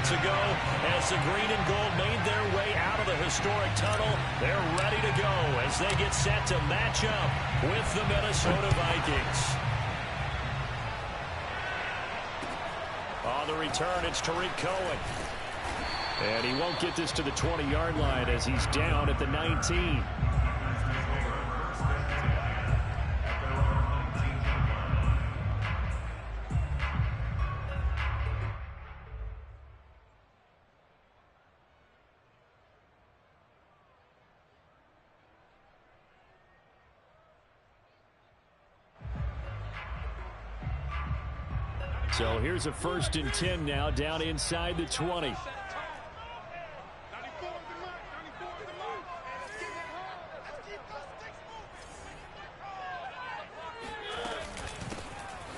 minutes ago as the green and gold made their way out of the historic tunnel. They're ready to go as they get set to match up with the Minnesota Vikings. On the return, it's Tariq Cohen. And he won't get this to the 20-yard line as he's down at the 19. So here's a 1st and 10 now down inside the 20.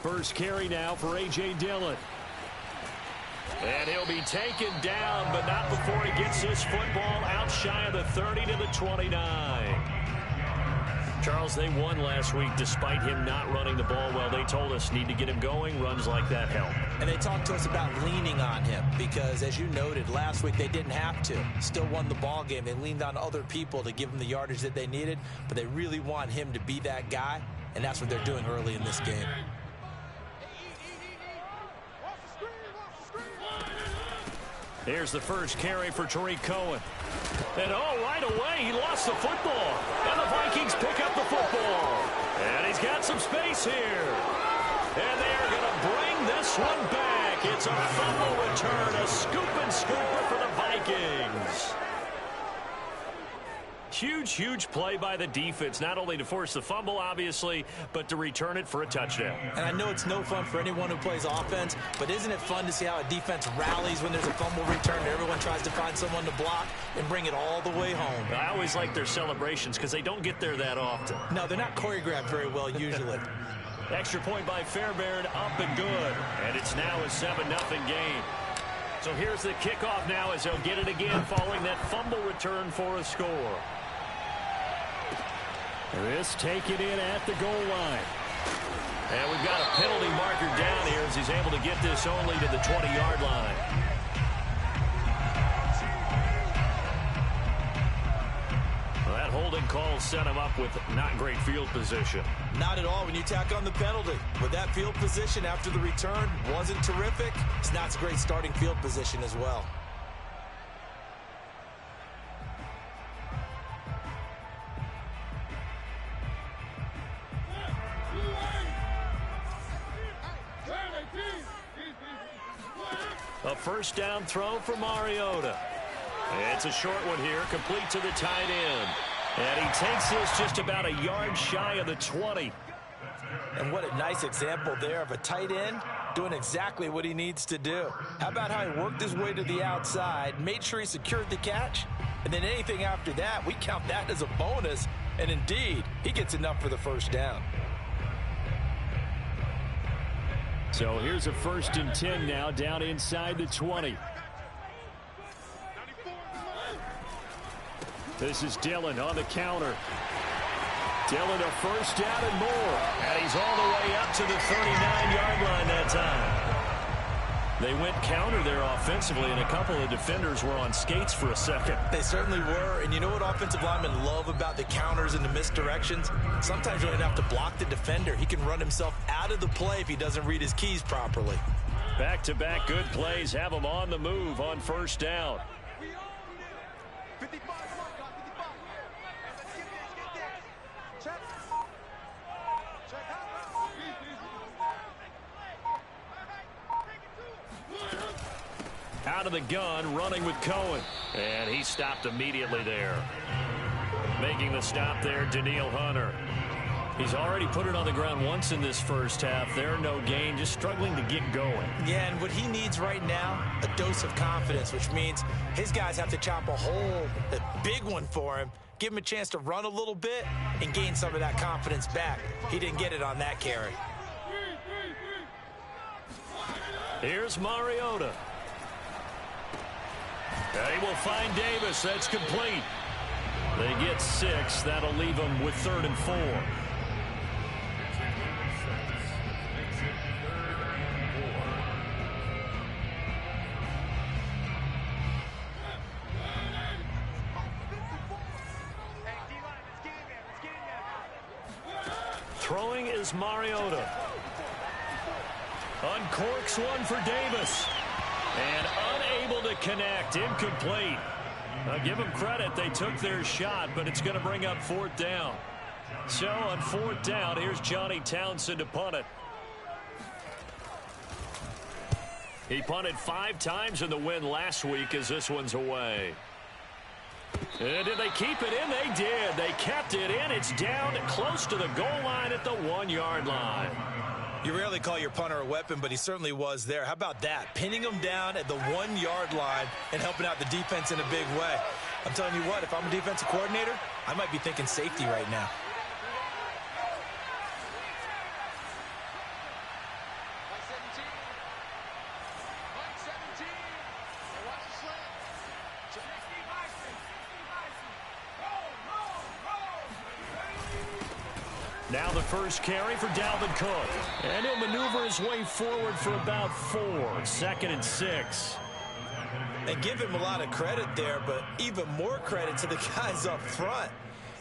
First carry now for A.J. Dillon. And he'll be taken down, but not before he gets this football out shy of the 30 to the 29. Charles, they won last week despite him not running the ball well. They told us need to get him going. Runs like that help. And they talked to us about leaning on him because, as you noted, last week they didn't have to. Still won the ball game. They leaned on other people to give them the yardage that they needed, but they really want him to be that guy, and that's what they're doing early in this game. Here's the first carry for Tariq Cohen. And right away, he lost the football. And the Vikings pick up the football. And he's got some space here. And they are going to bring this one back. It's a fumble return, a scoop and scooper for the Vikings. Huge play by the defense, not only to force the fumble, obviously, but to return it for a touchdown. And I know it's no fun for anyone who plays offense, but isn't it fun to see how a defense rallies when there's a fumble return and everyone tries to find someone to block and bring it all the way home? I always like their celebrations because they don't get there that often. No, they're not choreographed very well usually. Extra point by Fairbairn, up and good. And it's now a 7-0 game. So here's the kickoff now as they'll get it again following that fumble return for a score. This taken in at the goal line. And we've got a penalty marker down here as he's able to get this only to the 20-yard line. Well, that holding call set him up with not great field position. Not at all when you tack on the penalty. With that field position after the return wasn't terrific, it's not a great starting field position as well. A first down throw for Mariota. It's a short one here, complete to the tight end. And he takes this just about a yard shy of the 20. And what a nice example there of a tight end doing exactly what he needs to do. How about how he worked his way to the outside, made sure he secured the catch, and then anything after that, we count that as a bonus. And indeed, he gets enough for the first down. So here's a 1st and 10 now down inside the 20. This is Dillon on the counter. Dillon a first down and more. And he's all the way up to the 39-yard line that time. They went counter there offensively, and a couple of defenders were on skates for a second. They certainly were, and you know what offensive linemen love about the counters and the misdirections? Sometimes you don't have to block the defender. He can run himself out of the play if he doesn't read his keys properly. Back-to-back good plays have him on the move on first down. Out of the gun, running with Cohen. And he stopped immediately there. Making the stop there, Danielle Hunter. He's already put it on the ground once in this first half. There, no gain, just struggling to get going. Yeah, and what he needs right now, a dose of confidence, which means his guys have to chop a hole, a big one for him, give him a chance to run a little bit and gain some of that confidence back. He didn't get it on that carry. Here's Mariota. They will find Davis. That's complete. They get 6. That'll leave them with 3rd and 4. Throwing is Mariota. Uncorks one for Davis. And unable to connect. Incomplete. I'll give them credit. They took their shot, but it's going to bring up fourth down. So on fourth down, here's Johnny Townsend to punt it. He punted 5 times in the win last week as this one's away. And did they keep it in? They did. They kept it in. It's down close to the goal line at the 1-yard line. You rarely call your punter a weapon, but he certainly was there. How about that? Pinning him down at the 1-yard line and helping out the defense in a big way. I'm telling you what, if I'm a defensive coordinator, I might be thinking safety right now. Now the first carry for Dalvin Cook. And he'll maneuver his way forward for about 4. 2nd and 6. And give him a lot of credit there, but even more credit to the guys up front.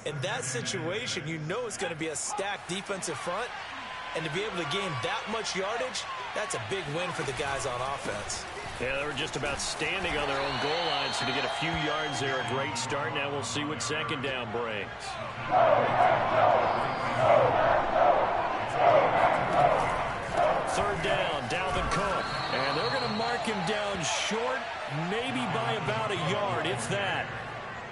In that situation, you know it's going to be a stacked defensive front. And to be able to gain that much yardage, that's a big win for the guys on offense. Yeah, they were just about standing on their own goal line, so to get a few yards there, a great start. Now we'll see what second down brings. Third down, Dalvin Cook. And they're going to mark him down short, maybe by about a yard, if that.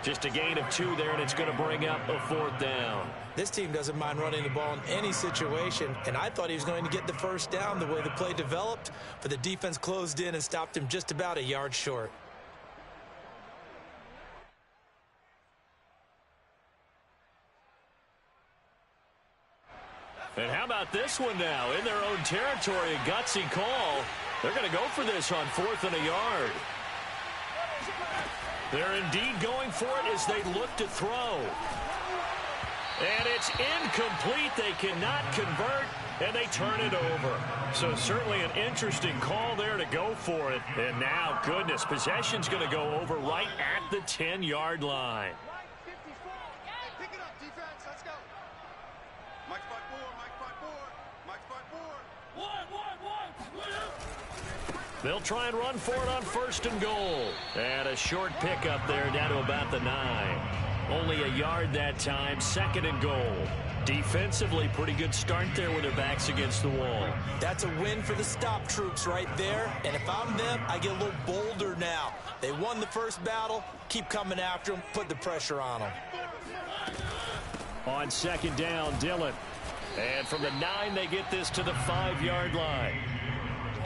Just a gain of 2 there, and it's going to bring up a fourth down. This team doesn't mind running the ball in any situation, and I thought he was going to get the first down the way the play developed, but the defense closed in and stopped him just about a yard short. And how about this one now? In their own territory, a gutsy call. They're going to go for this on 4th and a yard. They're indeed going for it as they look to throw. And it's incomplete. They cannot convert, and they turn it over. So certainly an interesting call there to go for it. And now, goodness, possession's going to go over right at the 10-yard line. Pick it up, defense. Let's go. Mike's by 4. Mike's by 4. Mike's by 4. They'll try and run for it on 1st and goal. And a short pickup there down to about the 9. Only a yard that time, 2nd and goal. Defensively, pretty good start there with their backs against the wall. That's a win for the stop troops right there. And if I'm them, I get a little bolder now. They won the first battle. Keep coming after them. Put the pressure on them. On 2nd down, Dillon. And from the 9, they get this to the 5-yard line.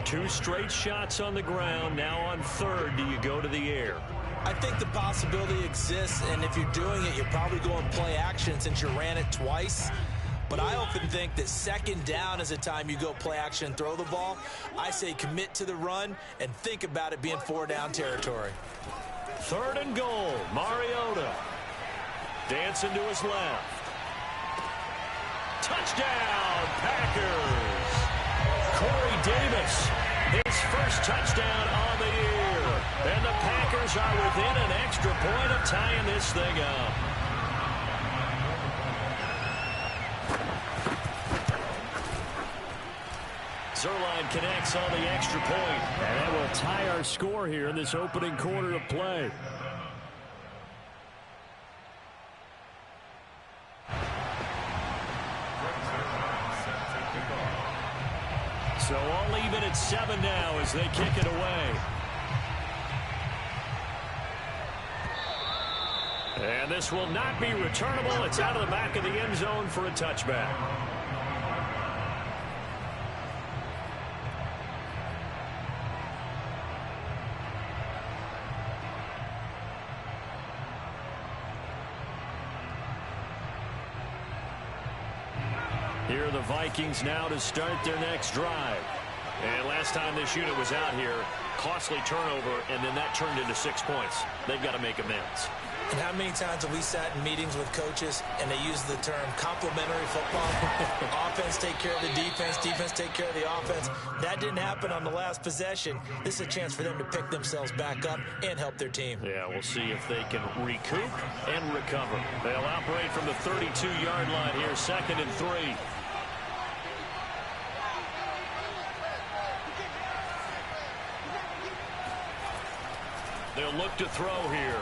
2 straight shots on the ground. Now on 3rd, do you go to the air? I think the possibility exists, and if you're doing it, you're probably going play action since you ran it twice. But I often think that 2nd down is a time you go play action and throw the ball. I say commit to the run and think about it being 4-down territory. 3rd and goal, Mariota. Dancing to his left. Touchdown, Packers. Corey Davis, his first touchdown on the year. And the Packers are within an extra point of tying this thing up. Zerline connects on the extra point. And that will tie our score here in this opening quarter of play. So all even at 7 now as they kick it away. And this will not be returnable. It's out of the back of the end zone for a touchback. Here are the Vikings now to start their next drive. And last time this unit was out here, costly turnover, and then that turned into 6 points. They've got to make amends. And how many times have we sat in meetings with coaches and they use the term complementary football? Offense take care of the defense, defense take care of the offense. That didn't happen on the last possession. This is a chance for them to pick themselves back up and help their team. Yeah, we'll see if they can recoup and recover. They'll operate from the 32-yard line here, 2nd and 3. They'll look to throw here.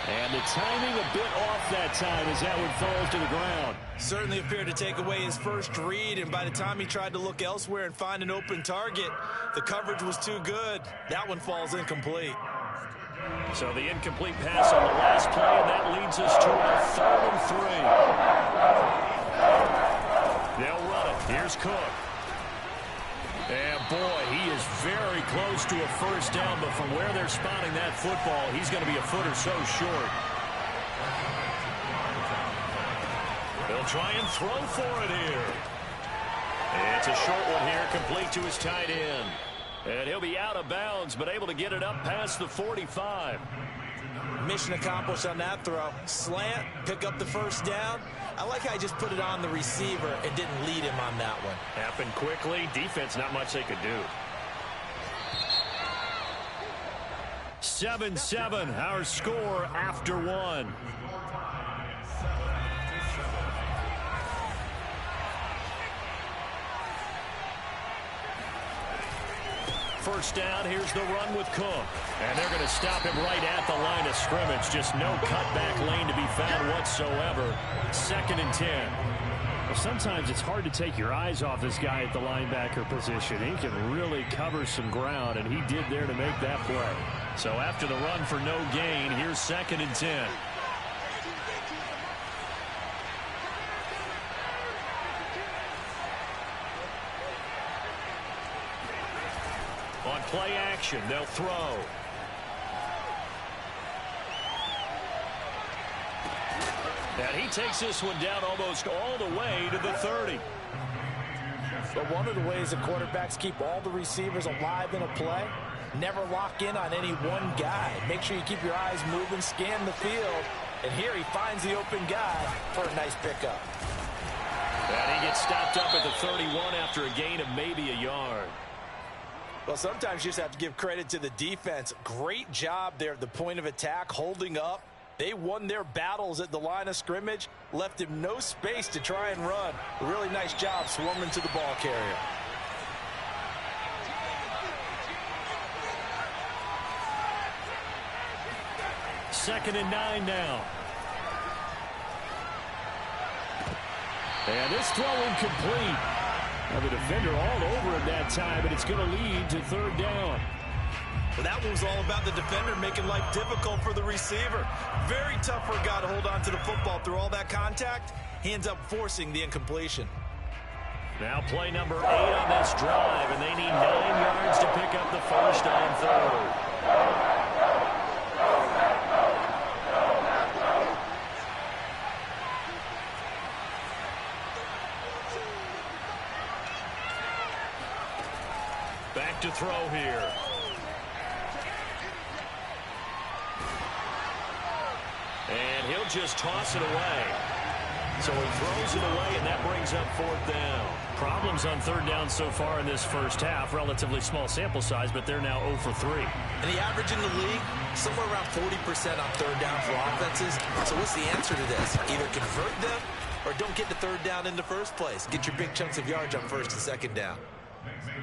And the timing a bit off that time as that one falls to the ground. Certainly appeared to take away his first read, and by the time he tried to look elsewhere and find an open target, the coverage was too good. That one falls incomplete. So the incomplete pass on the last play, and that leads us to a 3rd and 3. They'll run it. Here's Cook. And boy, he is very close to a first down, but from where they're spotting that football, he's going to be a foot or so short. They'll try and throw for it here. It's a short one here, complete to his tight end. And he'll be out of bounds, but able to get it up past the 45. Mission accomplished on that throw. Slant, pick up the first down. I like how he just put it on the receiver and didn't lead him on that one. Happened quickly. Defense, not much they could do. 7-7, our score after one. First down, here's the run with Cook. And they're going to stop him right at the line of scrimmage. Just no cutback lane to be found whatsoever. 2nd and 10. Well, sometimes it's hard to take your eyes off this guy at the linebacker position. He can really cover some ground, and he did there to make that play. So after the run for no gain, here's 2nd and 10. On play action, they'll throw. And he takes this one down almost all the way to the 30. But one of the ways the quarterbacks keep all the receivers alive in a play, never lock in on any one guy. Make sure you keep your eyes moving, scan the field, and here he finds the open guy for a nice pickup. And he gets stopped up at the 31 after a gain of maybe a yard. Well, sometimes you just have to give credit to the defense. Great job there at the point of attack, holding up. They won their battles at the line of scrimmage, left him no space to try and run. A really nice job swarming to the ball carrier. Second and 9 now. And this throw incomplete. Now the defender all over him that time, but it's going to lead to 3rd down. Well, that one was all about the defender making life difficult for the receiver. Very tough for a guy to hold on to the football through all that contact. He ends up forcing the incompletion. Now play number 8 on this drive, and they need 9 yards to pick up the first on 3rd. Back to throw here. And he'll just toss it away. So he throws it away, and that brings up 4th down. Problems on 3rd down so far in this first half. Relatively small sample size, but they're now 0 for 3. And the average in the league, somewhere around 40% on 3rd down for offenses. So what's the answer to this? Either convert them or don't get the 3rd down in the first place. Get your big chunks of yards on 1st and 2nd down.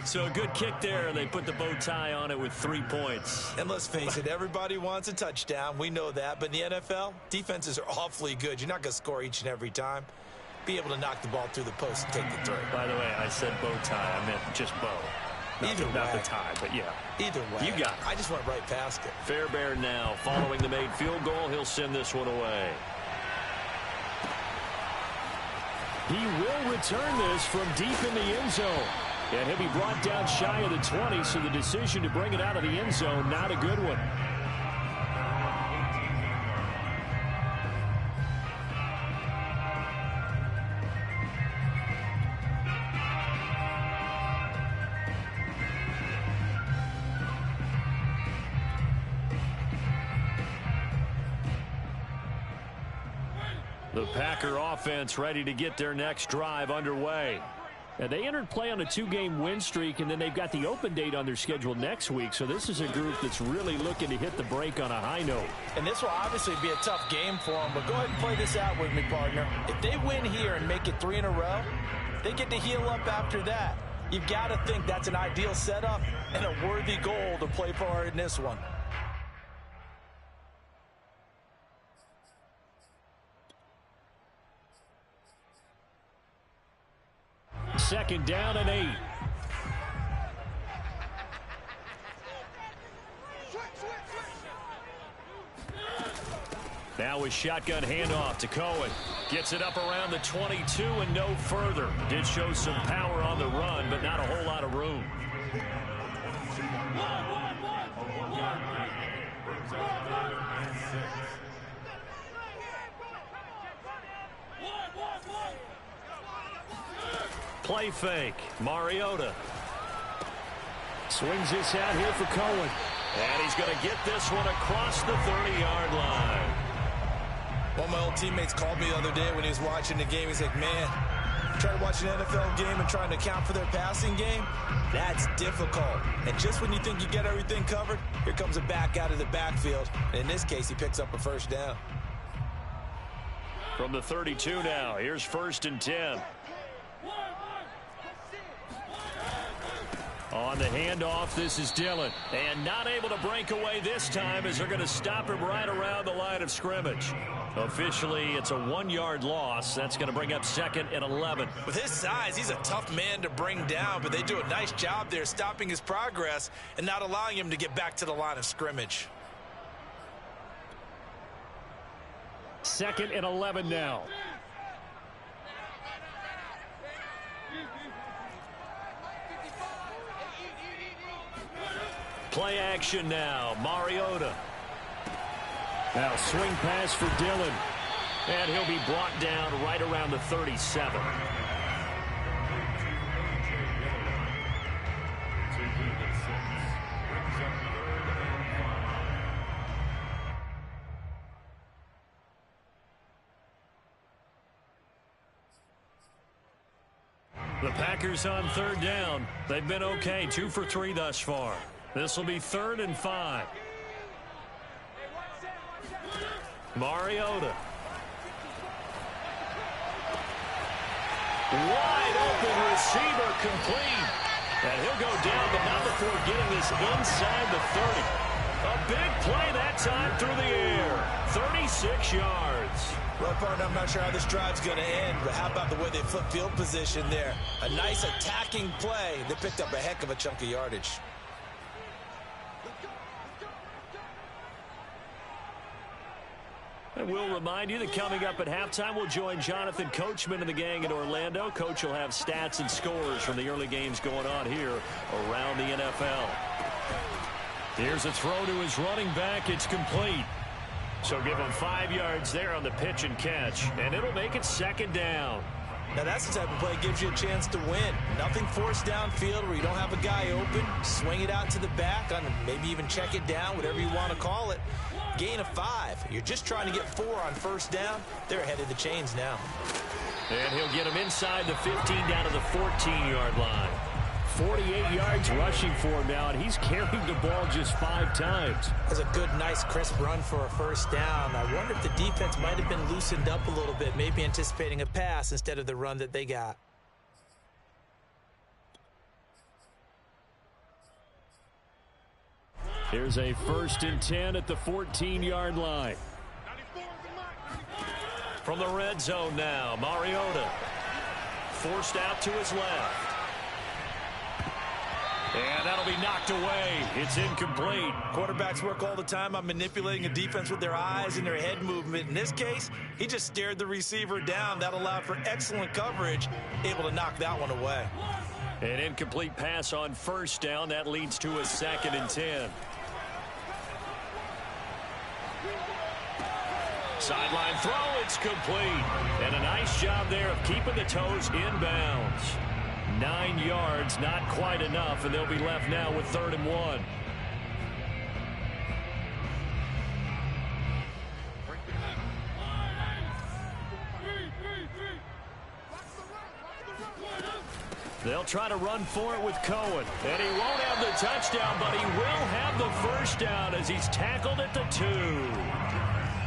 So a good kick there, and they put the bow tie on it with 3 points. And let's face it, everybody wants a touchdown. We know that. But in the NFL, defenses are awfully good. You're not going to score each and every time. Be able to knock the ball through the post and take the throw. By the way, I said bow tie. I meant just bow. Not the tie, but yeah. Either way. You got it. I just went right past it. Fairbairn now following the made field goal. He'll send this one away. He will return this from deep in the end zone. And he'll be brought down shy of the 20, so the decision to bring it out of the end zone, not a good one. The Packer offense ready to get their next drive underway. And they entered play on a 2-game win streak, and then they've got the open date on their schedule next week. So this is a group that's really looking to hit the break on a high note. And this will obviously be a tough game for them, but go ahead and play this out with me, partner. If they win here and make it 3 in a row, they get to heal up after that. You've got to think that's an ideal setup and a worthy goal to play for in this one. second down and 8. Now a shotgun handoff to Cohen. Gets it up around the 22 and no further. Did show some power on the run, but not a whole lot of room. Play fake. Mariota swings this out here for Cohen. And he's going to get this one across the 30-yard line. One of my old teammates called me the other day when he was watching the game. He's like, man, trying to watch an NFL game and trying to account for their passing game, that's difficult. And just when you think you get everything covered, here comes a back out of the backfield. And in this case, he picks up a first down. From the 32 now, here's 1st and 10. On the handoff, this is Dillon. And not able to break away this time as they're going to stop him right around the line of scrimmage. Officially, it's a 1-yard loss. That's going to bring up 2nd and 11. With his size, he's a tough man to bring down, but they do a nice job there stopping his progress and not allowing him to get back to the line of scrimmage. 2nd and 11 now. Play action now. Mariota. Now swing pass for Dillon. And he'll be brought down right around the 37. The Packers on 3rd down. They've been okay, 2 for 3 thus far. This will be 3rd and 5. Mariota. Wide open receiver complete. And he'll go down, but not before getting this inside the 30. A big play that time through the air. 36 yards. Well, partner, I'm not sure how this drive's going to end, but how about the way they flip field position there? A nice attacking play. They picked up a heck of a chunk of yardage. And we'll remind you that coming up at halftime, we'll join Jonathan Coachman and the gang in Orlando. Coach will have stats and scores from the early games going on here around the NFL. Here's a throw to his running back. It's complete. So give him 5 yards there on the pitch and catch, and it'll make it 2nd down. Now that's the type of play that gives you a chance to win. Nothing forced downfield where you don't have a guy open. Swing it out to the back, on maybe even check it down, whatever you want to call it. Gain of 5. You're just trying to get 4 on 1st down. They're ahead of the chains now. And he'll get him inside the 15 down to the 14-yard line. 48 yards rushing for him now, and he's carried the ball just 5 times. That's a good, nice, crisp run for a 1st down. I wonder if the defense might have been loosened up a little bit, maybe anticipating a pass instead of the run that they got. Here's a 1st and 10 at the 14-yard line. From the red zone now, Mariota. Forced out to his left. And that'll be knocked away. It's incomplete. Quarterbacks work all the time on manipulating a defense with their eyes and their head movement. In this case, he just stared the receiver down. That allowed for excellent coverage, able to knock that one away. An incomplete pass on 1st down. That leads to a 2nd and 10. Sideline throw, it's complete. And a nice job there of keeping the toes inbounds. 9 yards, not quite enough, and they'll be left now with 3rd and 1. They'll try to run for it with Cohen. And he won't have the touchdown, but he will have the 1st down as he's tackled at the 2.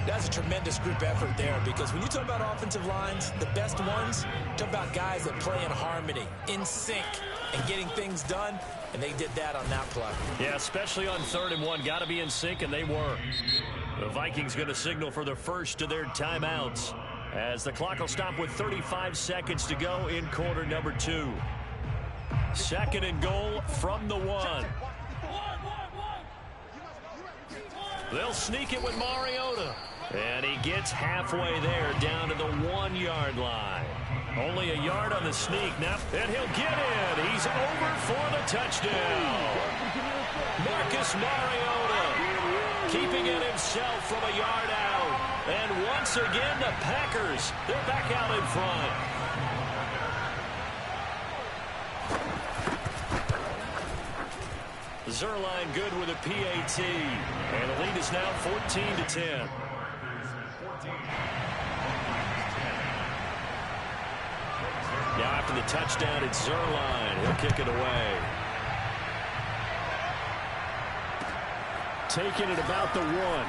That's a tremendous group effort there, because when you talk about offensive lines, the best ones, talk about guys that play in harmony, in sync, and getting things done, and they did that on that play. Yeah, especially on 3rd and 1. Got to be in sync, and they were. The Vikings going to signal for the first of their timeouts. as the clock will stop with 35 seconds to go in quarter number 2. Second and goal from the 1. They'll sneak it with Mariota. And he gets halfway there, down to the 1-yard line. Only a yard on the sneak now, and he'll get in. He's over for the touchdown. Marcus Mariota keeping it himself from a yard out. And once again, the Packers, they're back out in front. Zerline good with a PAT. And the lead is now 14-10. Now after the touchdown, it's Zerline. He'll kick it away. Taking it about the 1.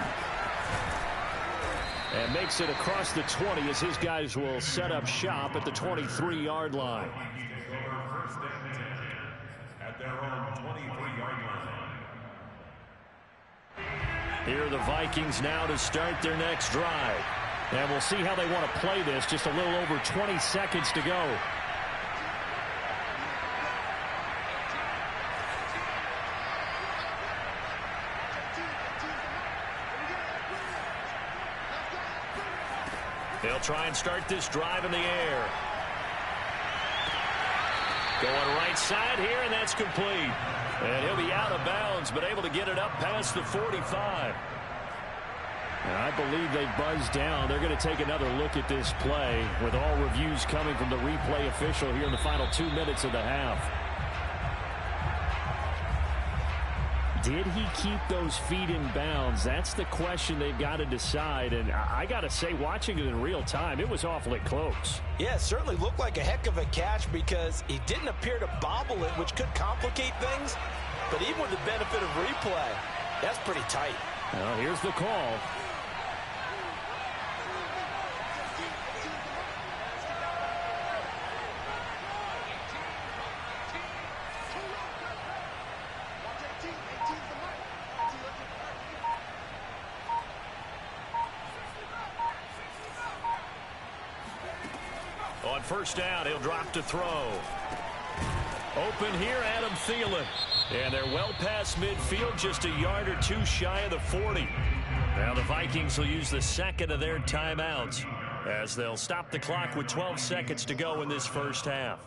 And makes it across the 20 as his guys will set up shop at the 23-yard line. At their own 23-yard line. Here are the Vikings now to start their next drive. And we'll see how they want to play this. Just a little over 20 seconds to go. They'll try and start this drive in the air. Going right side here, and that's complete. And he'll be out of bounds, but able to get it up past the 45. And I believe they buzzed down. They're going to take another look at this play with all reviews coming from the replay official here in the final 2 minutes of the half. Did he keep those feet in bounds? That's the question they've got to decide. And I got to say, watching it in real time, it was awfully close. Yeah, it certainly looked like a heck of a catch because he didn't appear to bobble it, which could complicate things. But even with the benefit of replay, that's pretty tight. Well, here's the call. On first down, he'll drop to throw. Open here, Adam Thielen. And they're well past midfield, just a yard or two shy of the 40. Now the Vikings will use the second of their timeouts as they'll stop the clock with 12 seconds to go in this first half.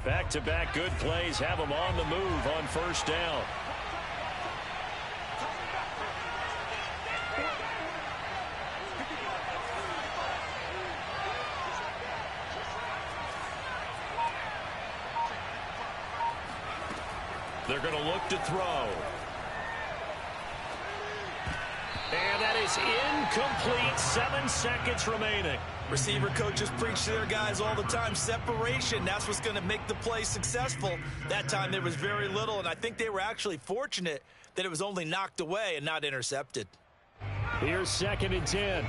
Back-to-back good plays have them on the move on first down. They're going to look to throw. And that is incomplete. 7 seconds remaining. Receiver coaches preach to their guys all the time. Separation, that's what's going to make the play successful. That time there was very little, and I think they were actually fortunate that it was only knocked away and not intercepted. Here's 2nd and 10.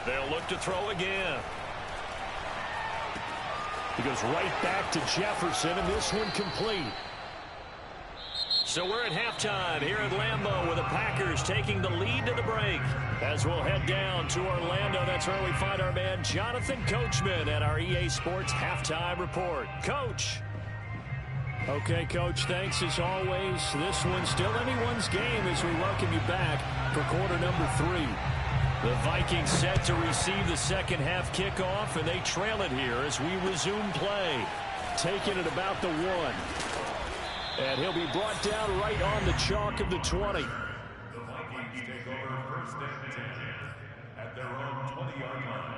They'll look to throw again. He goes right back to Jefferson, and this one complete. So we're at halftime here at Lambeau with the Packers taking the lead to the break. As we'll head down to Orlando, that's where we find our man Jonathan Coachman at our EA Sports Halftime Report. Coach. Okay, Coach, thanks as always. This one's still anyone's game as we welcome you back for quarter number 3. The Vikings set to receive the second half kickoff, and they trail it here as we resume play. Taking it about the 1. And he'll be brought down right on the chalk of the 20. The Vikings take over first and 10 at their own 20-yard line.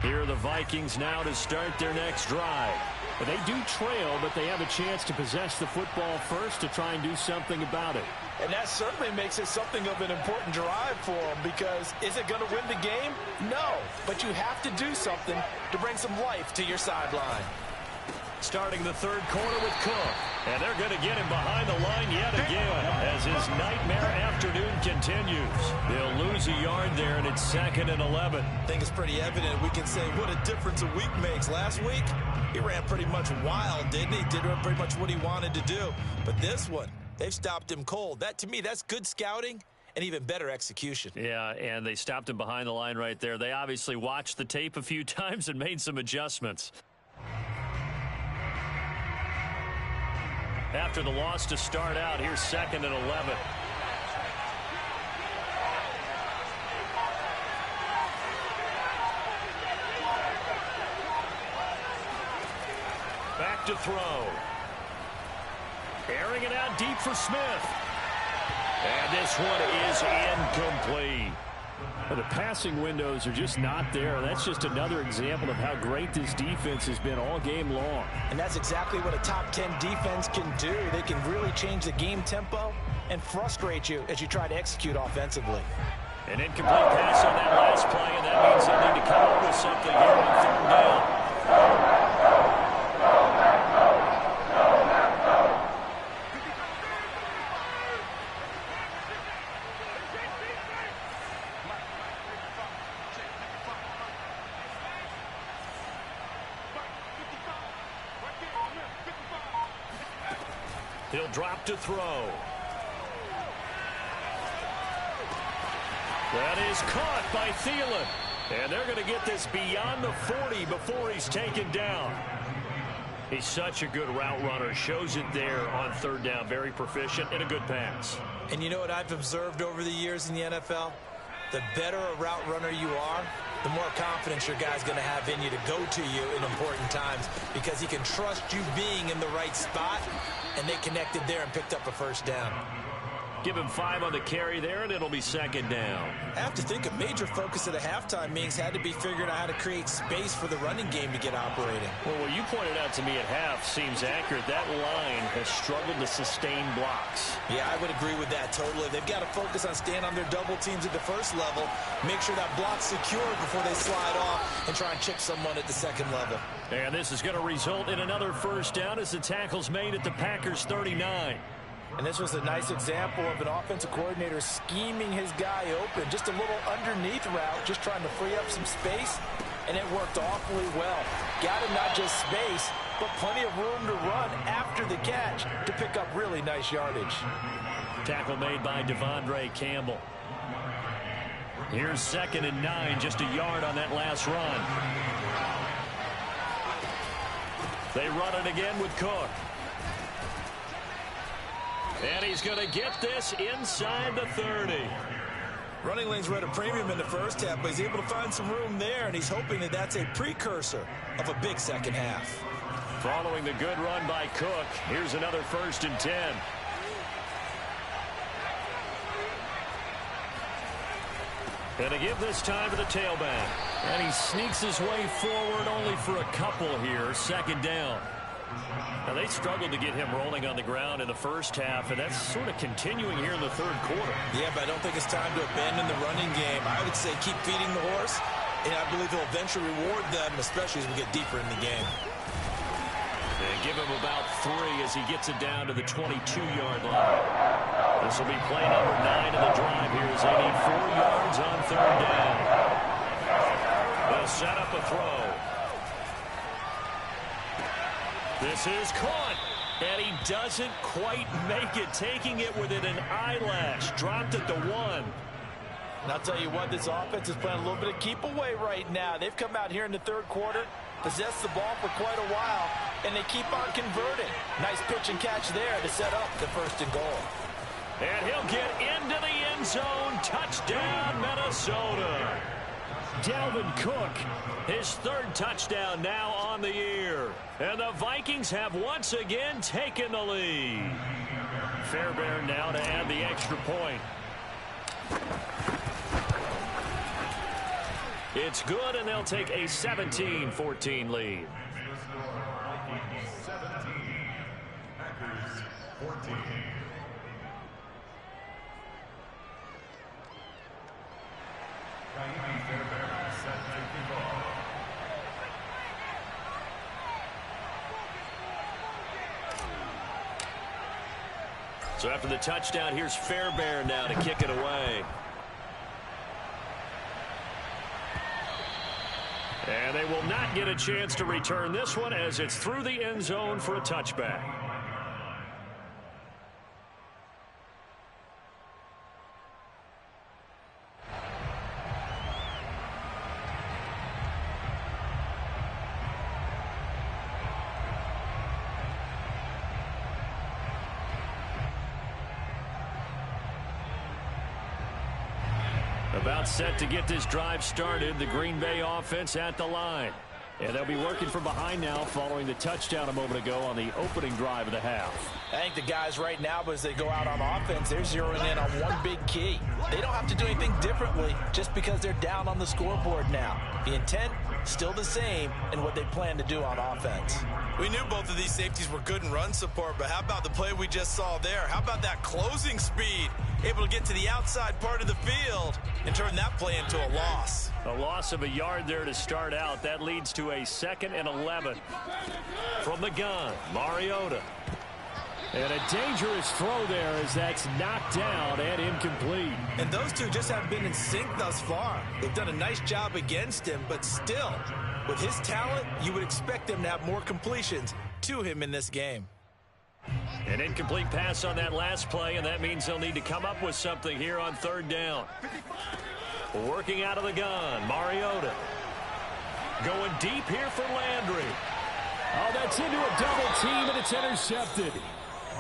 Here are the Vikings now to start their next drive. They do trail, but they have a chance to possess the football first to try and do something about it. And that certainly makes it something of an important drive for them, because is it going to win the game? No, but you have to do something to bring some life to your sideline. Starting the third quarter with Cook. And they're going to get him behind the line yet again as his nightmare afternoon continues. They'll lose a yard there, and it's 2nd and 11. I think it's pretty evident. We can say what a difference a week makes. Last week, he ran pretty much wild, didn't he? Did pretty much what he wanted to do. But this one, they've stopped him cold. That, to me, that's good scouting and even better execution. Yeah, and they stopped him behind the line right there. They obviously watched the tape a few times and made some adjustments. After the loss to start out, here's 2nd and 11. Back to throw. Airing it out deep for Smith. And this one is incomplete. Well, the passing windows are just not there. That's just another example of how great this defense has been all game long. And that's exactly what a top 10 defense can do. They can really change the game tempo and frustrate you as you try to execute offensively. An incomplete pass on that last play, and that means they'll need to come up with something here on 3rd down. He'll drop to throw. That is caught by Thielen. And they're going to get this beyond the 40 before he's taken down. He's such a good route runner. Shows it there on 3rd down. Very proficient and a good pass. And you know what I've observed over the years in the NFL? The better a route runner you are, the more confidence your guy's going to have in you to go to you in important times, because he can trust you being in the right spot, and they connected there and picked up a 1st down. Give him 5 on the carry there, and it'll be 2nd down. I have to think a major focus of the halftime meetings had to be figuring out how to create space for the running game to get operating. Well, what you pointed out to me at half seems accurate. That line has struggled to sustain blocks. Yeah, I would agree with that totally. They've got to focus on staying on their double teams at the first level, make sure that block's secure before they slide off, and try and chip someone at the 2nd level. And this is going to result in another 1st down as the tackle's made at the Packers' 39. And this was a nice example of an offensive coordinator scheming his guy open. Just a little underneath route, just trying to free up some space, and it worked awfully well. Got him not just space, but plenty of room to run after the catch to pick up really nice yardage. Tackle made by Devondre Campbell. Here's 2nd and 9, just a yard on that last run. They run it again with Cook. And he's going to get this inside the 30. Running lanes were at a premium in the first half, but he's able to find some room there, and he's hoping that that's a precursor of a big second half. Following the good run by Cook, here's another 1st and 10. And to give this time to the tailback. And he sneaks his way forward only for a couple here. 2nd down. Now, they struggled to get him rolling on the ground in the first half, and that's sort of continuing here in the 3rd quarter. Yeah, but I don't think it's time to abandon the running game. I would say keep feeding the horse, and I believe he'll eventually reward them, especially as we get deeper in the game. And give him about 3 as he gets it down to the 22-yard line. This will be play number 9 of the drive here as they need 4 yards on 3rd down. They'll set up a throw. This is caught, and he doesn't quite make it, taking it within an eyelash. Dropped at the 1. And I'll tell you what, this offense is playing a little bit of keep away right now. They've come out here in the 3rd quarter, possessed the ball for quite a while, and they keep on converting. Nice pitch and catch there to set up the 1st and goal. And he'll get into the end zone. Touchdown, Minnesota. Dalvin Cook, his 3rd touchdown now on the year. And the Vikings have once again taken the lead. Fairbairn now to add the extra point. It's good, and they'll take a 17-14 lead. 14. Kaimi Fairbairn set to kick off. So after the touchdown, here's Fairbairn now to kick it away. And they will not get a chance to return this one as it's through the end zone for a touchback. About set to get this drive started. The Green Bay offense at the line. And they'll be working from behind now following the touchdown a moment ago on the opening drive of the half. I think the guys right now, as they go out on offense, they're zeroing in on one big key. They don't have to do anything differently just because they're down on the scoreboard now. The intent, still the same in what they plan to do on offense. We knew both of these safeties were good in run support, but how about the play we just saw there? How about that closing speed? Able to get to the outside part of the field and turn that play into a loss. A loss of a yard there to start out. That leads to a 2nd and 11. From the gun, Mariota. And a dangerous throw there as that's knocked down and incomplete. And those two just haven't been in sync thus far. They've done a nice job against him, but still, with his talent, you would expect him to have more completions to him in this game. An incomplete pass on that last play, and that means they'll need to come up with something here on 3rd down. Working out of the gun, Mariota. Going deep here for Landry. Oh, that's into a double team, and it's intercepted.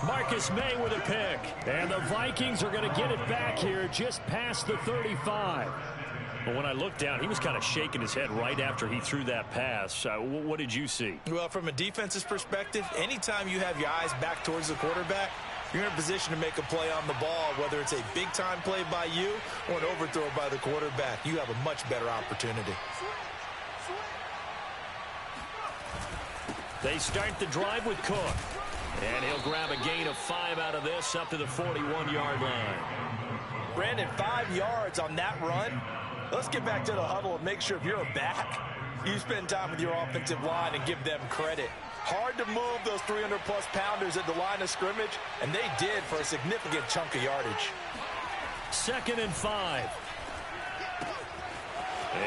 Marcus May with a pick. And the Vikings are going to get it back here just past the 35. But when I looked down, he was kind of shaking his head right after he threw that pass. What did you see? Well, from a defense's perspective, anytime you have your eyes back towards the quarterback, you're in a position to make a play on the ball, whether it's a big-time play by you or an overthrow by the quarterback. You have a much better opportunity. They start the drive with Cook. And he'll grab a gain of 5 out of this up to the 41-yard line. Brandon, 5 yards on that run. Let's get back to the huddle and make sure if you're a back, you spend time with your offensive line and give them credit. Hard to move those 300-plus pounders at the line of scrimmage, and they did for a significant chunk of yardage. 2nd and 5.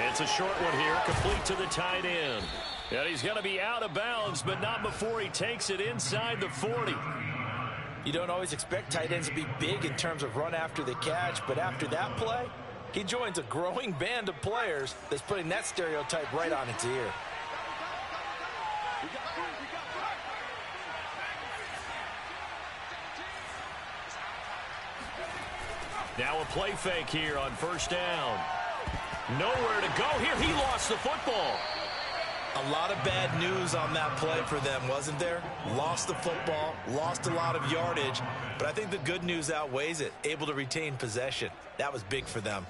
It's a short one here, complete to the tight end. And he's going to be out of bounds, but not before he takes it inside the 40. You don't always expect tight ends to be big in terms of run after the catch, but after that play, he joins a growing band of players that's putting that stereotype right on its ear. Now a play fake here on 1st down. Nowhere to go here. He lost the football. A lot of bad news on that play for them, wasn't there? Lost the football, lost a lot of yardage, but I think the good news outweighs it. Able to retain possession. That was big for them.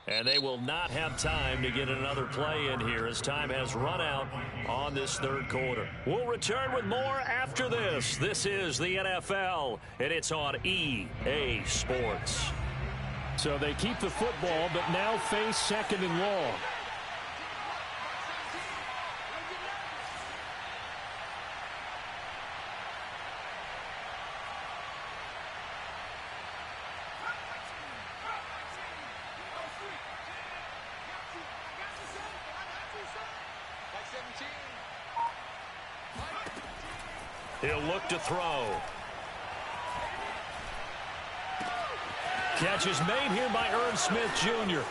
And they will not have time to get another play in here as time has run out on this 3rd quarter. We'll return with more after this. This is the NFL, and it's on EA Sports. So they keep the football, but now face 2nd and long. He'll look to throw. Catch is made here by Irv Smith Jr.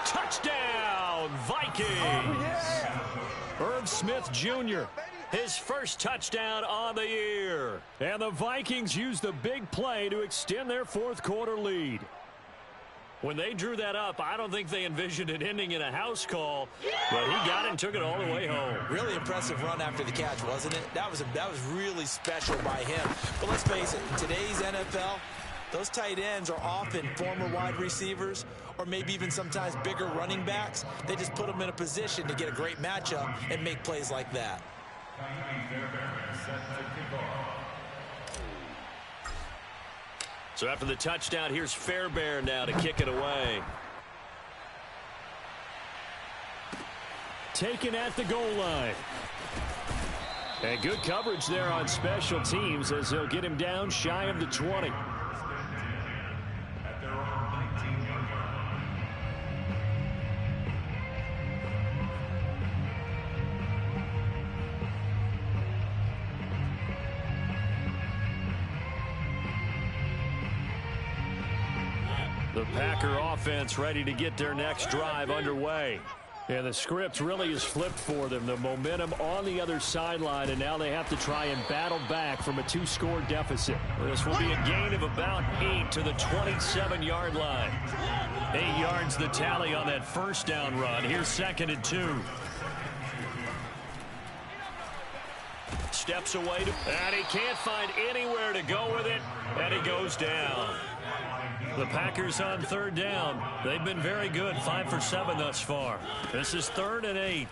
Touchdown, Vikings! Oh, yeah. Irv Smith Jr., his first touchdown on the year. And the Vikings use the big play to extend their 4th quarter lead. When they drew that up, I don't think they envisioned it ending in a house call, but he got it and took it all the way home. Really impressive run after the catch, wasn't it? That was really special by him. But let's face it, in today's NFL, Those tight ends are often former wide receivers or maybe even sometimes bigger running backs. They just put them in a position to get a great matchup and make plays like that. So after the touchdown, here's Fairbairn now to kick it away. Taken at the goal line. And good coverage there on special teams as they'll get him down shy of the 20. At their own 19-yard line. The Packer offense ready to get their next drive underway. And the script really is flipped for them. The momentum on the other sideline, and now they have to try and battle back from a 2-score deficit. This will be a gain of about 8 to the 27-yard line. 8 yards the tally on that first down run. Here's 2nd and 2. Steps away, and he can't find anywhere to go with it, and he goes down. The Packers on 3rd down. They've been very good, 5 for 7 thus far. This is 3rd and 8.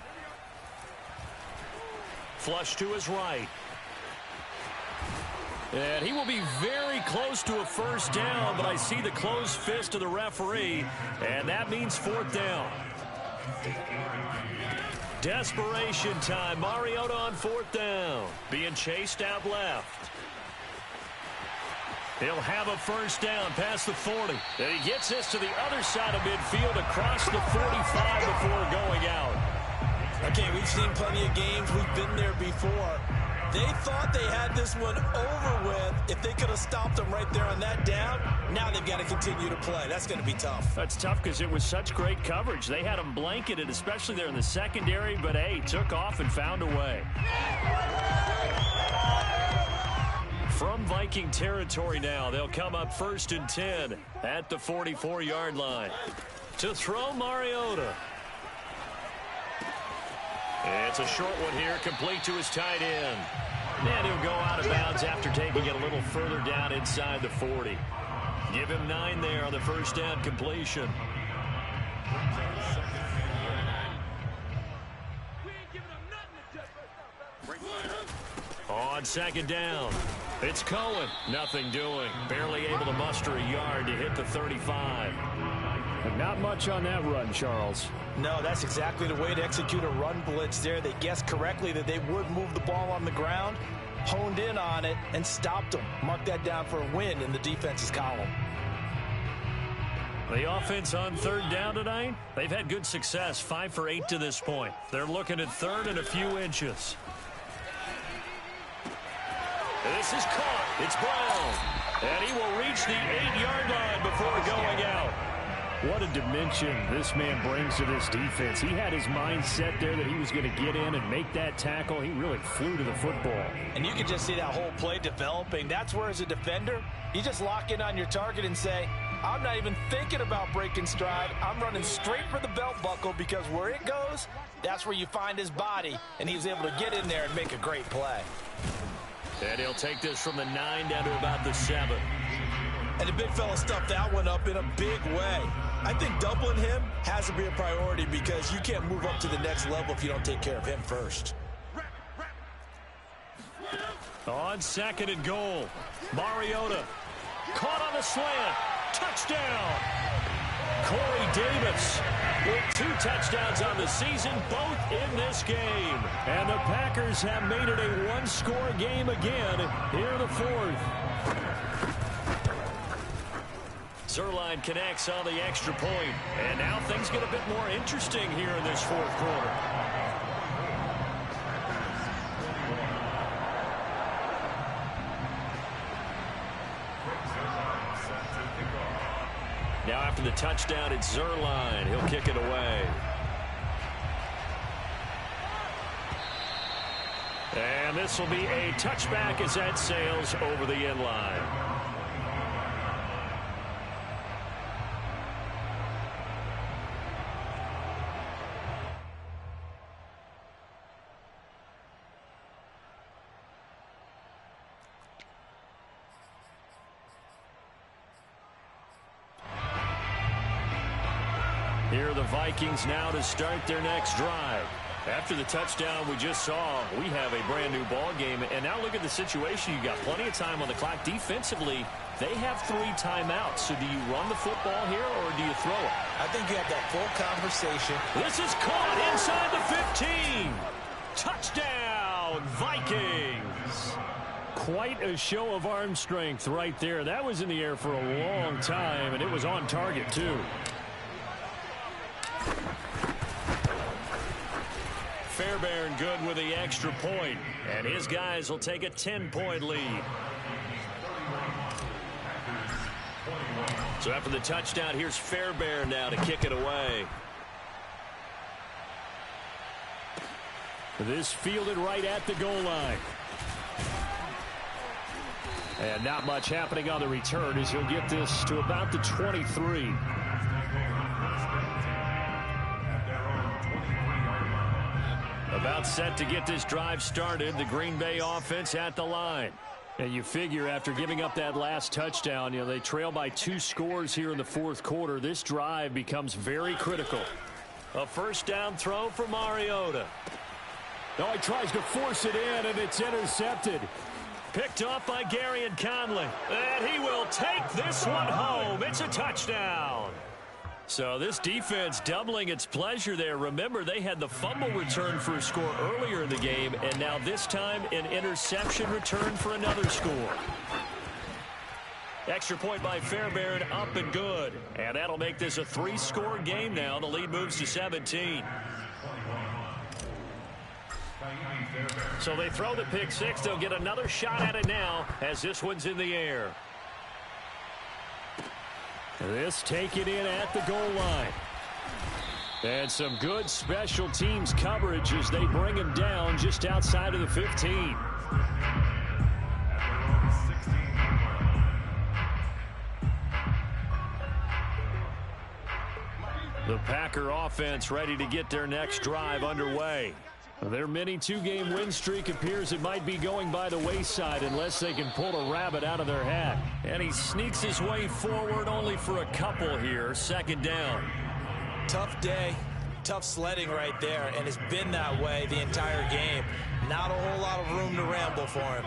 Flush to his right. And he will be very close to a first down, but I see the closed fist of the referee, and that means 4th down. Desperation time. Mariota on 4th down. Being chased out left. He'll have a first down past the 40. And he gets this to the other side of midfield across the 45 before going out. Okay, we've seen plenty of games. We've been there before. They thought they had this one over with. If they could have stopped them right there on that down, now they've got to continue to play. That's going to be tough. That's tough because it was such great coverage. They had them blanketed, especially there in the secondary, but, hey, took off and found a way. From Viking territory now, they'll come up 1st and 10 at the 44-yard line. To throw, Mariota. It's a short one here, complete to his tight end. And he'll go out of bounds after taking it a little further down inside the 40. Give him 9 there on the first down completion. On 2nd down, it's Cohen. Nothing doing. Barely able to muster a yard to hit the 35. Not much on that run, Charles. No, that's exactly the way to execute a run blitz there. They guessed correctly that they would move the ball on the ground, honed in on it, and stopped them. Mark that down for a win in the defense's column. The offense on 3rd down tonight, they've had good success, 5 for 8 to this point. They're looking at 3rd and a few inches. This is caught. It's Brown. And he will reach the 8-yard line before going out. What a dimension this man brings to this defense. He had his mind set there that he was going to get in and make that tackle. He really flew to the football. And you can just see that whole play developing. That's where, as a defender, you just lock in on your target and say, I'm not even thinking about breaking stride. I'm running straight for the belt buckle because where it goes, that's where you find his body. And he was able to get in there and make a great play. And he'll take this from the 9 down to about the 7. And the big fella stuffed that one up in a big way. I think doubling him has to be a priority because you can't move up to the next level if you don't take care of him first. On 2nd and goal, Mariota caught on the slant. Touchdown. Corey Davis with 2 touchdowns on the season, both in this game. And the Packers have made it a 1-score game again here in the 4th. Zuerlein connects on the extra point. And now things get a bit more interesting here in this 4th quarter. Now after the touchdown, it's Zuerlein. He'll kick it away. And this will be a touchback as that sails over the end line. Here are the Vikings now to start their next drive. After the touchdown we just saw, we have a brand new ball game. And now look at the situation. You got plenty of time on the clock. Defensively, they have 3 timeouts. So do you run the football here or do you throw it? I think you have that full conversation. This is caught inside the 15. Touchdown, Vikings. Quite a show of arm strength right there. That was in the air for a long time, and it was on target, too. Fairbairn good with the extra point, and his guys will take a 10-point lead. So after the touchdown, here's Fairbairn now to kick it away. This fielded right at the goal line. And not much happening on the return as he'll get this to about the 23. About set to get this drive started. The Green Bay offense at the line. And you figure after giving up that last touchdown, they trail by 2 scores here in the fourth quarter. This drive becomes very critical. A first down throw for Mariota. Oh, he tries to force it in, and it's intercepted. Picked off by Gary and Conley. And he will take this one home. It's a touchdown. So this defense doubling its pleasure there. Remember, they had the fumble return for a score earlier in the game, and now this time an interception return for another score. Extra point by Fairbairn, up and good. And that'll make this a 3-score game now. The lead moves to 17. So they throw the pick six. They'll get another shot at it now as this one's in the air. This taken in at the goal line. And some good special teams coverage as they bring him down just outside of the 15. The Packer offense ready to get their next drive underway. Their mini 2-game win streak appears it might be going by the wayside unless they can pull a rabbit out of their hat. And he sneaks his way forward only for a couple here. Second down. Tough day, tough sledding right there, and it's been that way the entire game. Not a whole lot of room to ramble for him.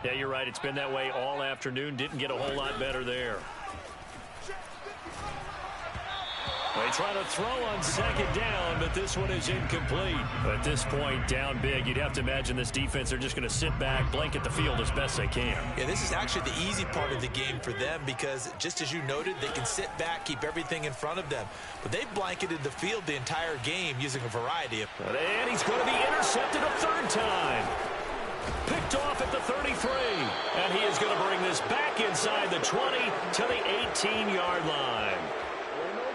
Yeah, you're right. It's been that way all afternoon. Didn't get a whole lot better there. They try to throw on second down, but this one is incomplete. At this point, down big, you'd have to imagine this defense, they're just going to sit back, blanket the field as best they can. Yeah, this is actually the easy part of the game for them because, just as you noted, they can sit back, keep everything in front of them. But they've blanketed the field the entire game using a variety of... And he's going to be intercepted a third time. Picked off at the 33. And he is going to bring this back inside the 20 to the 18-yard line.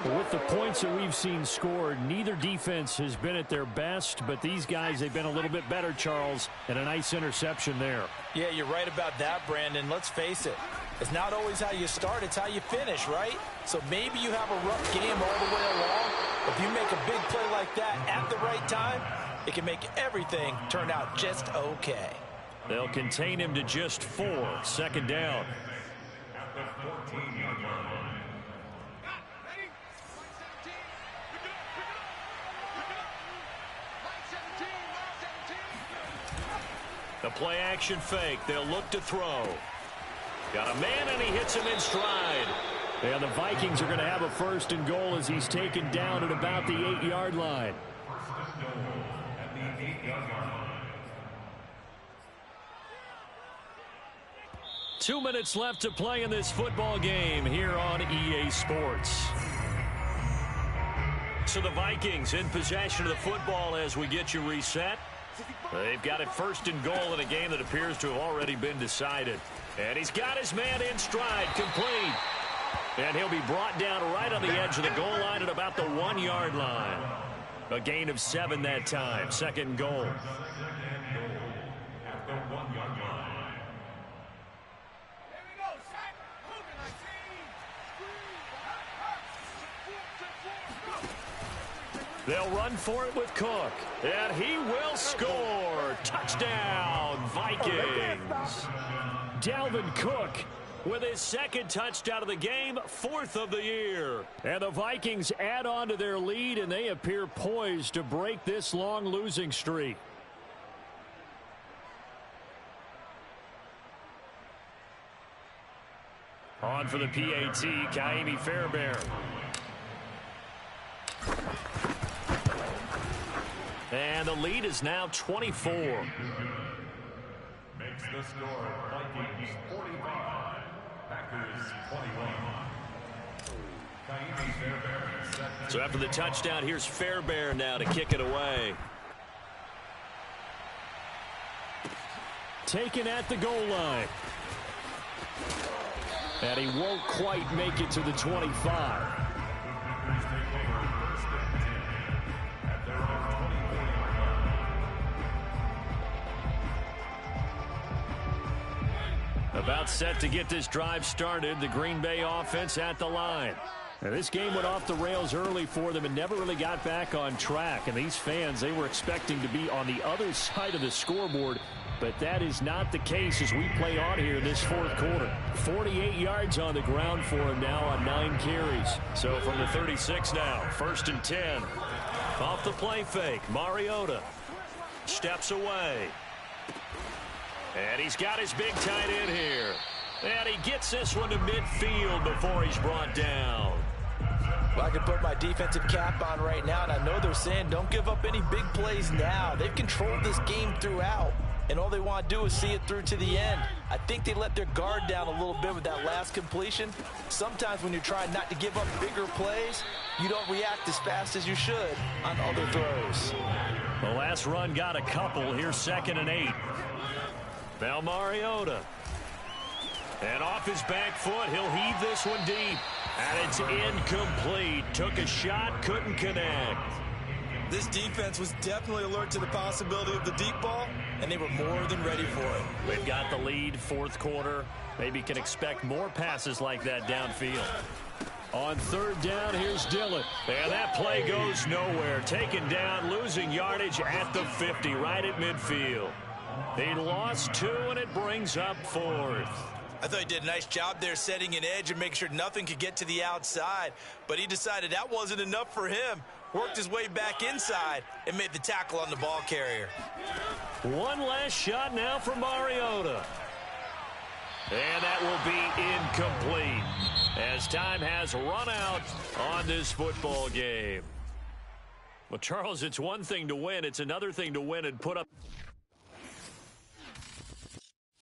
With the points that we've seen scored, neither defense has been at their best, but these guys, they've been a little bit better, Charles, and a nice interception there. Yeah, you're right about that, Brandon. Let's face it. It's not always how you start, it's how you finish, right? So maybe you have a rough game all the way along. If you make a big play like that at the right time, it can make everything turn out just okay. They'll contain him to just 4. Second down. The play action fake. They'll look to throw. Got a man and he hits him in stride. And the Vikings are going to have a first and goal as he's taken down at about the 8-yard line. Two minutes left to play in this football game here on EA Sports. So the Vikings in possession of the football as we get you reset. They've got it first and goal in a game that appears to have already been decided. And he's got his man in stride, complete. And he'll be brought down right on the edge of the goal line at about the 1-yard line. A gain of 7 that time. Second and goal. They'll run for it with Cook. And he will score. Touchdown, Vikings. Dalvin Cook with his second touchdown of the game, 4th of the year. And the Vikings add on to their lead, and they appear poised to break this long losing streak. On for the PAT, Kaimi Fairbairn. And the lead is now 24. Makes the score Vikings 45, Packers 21. Kaimi Fairbairn. So after the touchdown, here's Fairbairn now to kick it away. Taken at the goal line. And he won't quite make it to the 25. About set to get this drive started, the Green Bay offense at the line. Now, this game went off the rails early for them and never really got back on track. And these fans, they were expecting to be on the other side of the scoreboard, but that is not the case as we play on here in this 4th quarter. 48 yards on the ground for him now on 9 carries. So from the 36 now, 1st and 10. Off the play fake, Mariota steps away. And he's got his big tight end here. And he gets this one to midfield before he's brought down. Well, I can put my defensive cap on right now, and I know they're saying don't give up any big plays now. They've controlled this game throughout, and all they want to do is see it through to the end. I think they let their guard down a little bit with that last completion. Sometimes when you're trying not to give up bigger plays, you don't react as fast as you should on other throws. The last run got a couple. Here's 2nd and 8. Now Mariota. And off his back foot, he'll heave this one deep. And it's incomplete. Took a shot, couldn't connect. This defense was definitely alert to the possibility of the deep ball, and they were more than ready for it. We've got the lead, 4th quarter. Maybe can expect more passes like that downfield. On 3rd down, here's Dillon. And that play goes nowhere. Taken down, losing yardage at the 50, right at midfield. He lost 2, and it brings up 4th. I thought he did a nice job there setting an edge and making sure nothing could get to the outside. But he decided that wasn't enough for him. Worked his way back inside and made the tackle on the ball carrier. One last shot now from Mariota. And that will be incomplete as time has run out on this football game. Well, Charles, it's one thing to win. It's another thing to win and put up